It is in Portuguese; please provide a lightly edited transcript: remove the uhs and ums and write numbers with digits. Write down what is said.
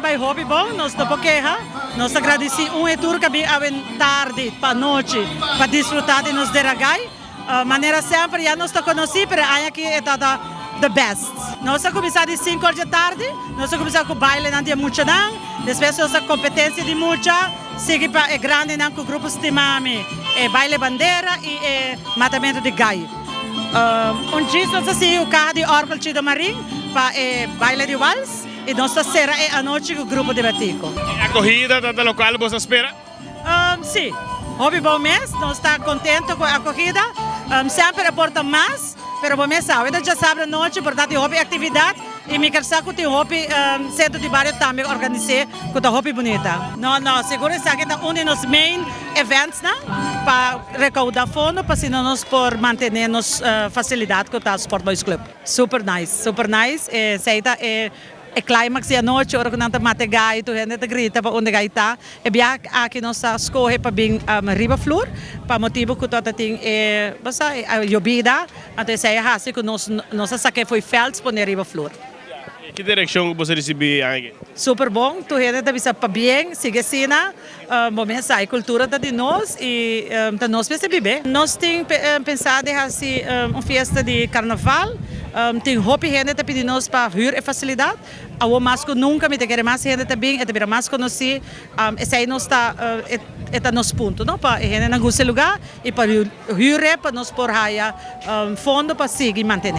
vai hobby bom, nós não queja. Nós agradecemos tour que vem tarde, para noite, para desfrutar de nos deragai. Maneira sempre, já nós conhecemos, mas aqui é the best. Nós começamos às 5 da tarde, nós começamos com o baile não tem muito não, depois nossa competência de muita, segue para é grande não com grupos de mami, é baile bandeira e matamento de gai. Dia nós assim o carro de Orgel do Marim para baile de vals e nossa será é a noite com o grupo de batico. A corrida da local você espera? Sim, hobby bom mês, nós estamos contentes com a corrida, sempre aporta mais. Pero bom mês, ainda já sabe a noite, portanto, hobby atividade e me quer saber que tem hobby centro de bairro também organizei com a hobby bonita. Não, seguro que é um dos main events, né? Para recaudar fundo, para se nós por manter nos facilidade com o Sport Boys Club. Super nice. Seita é climax da noite, hora que nós mate gai, tu gente grita para onde gai está. E bem aqui nós escolhe para bem riba flor, para motivo que tu tem basta a llovida, então sei assim que nós saque foi felds para riba flor. Que direção você recebeu aqui? Super bom, tu gente está para bem, sigue assim, momento a cultura de nós e nós percebemos bem. Nós temos pensado assim uma festa de carnaval. Tem hobby gente tá pedindo nós para vir a facilidade. A masco nunca me quer mais gente também, é também mais conhecer. Esse aí nós está nos ponto, não para gente não gosta lugar e para vir para nós por raia fundo para seguir manter.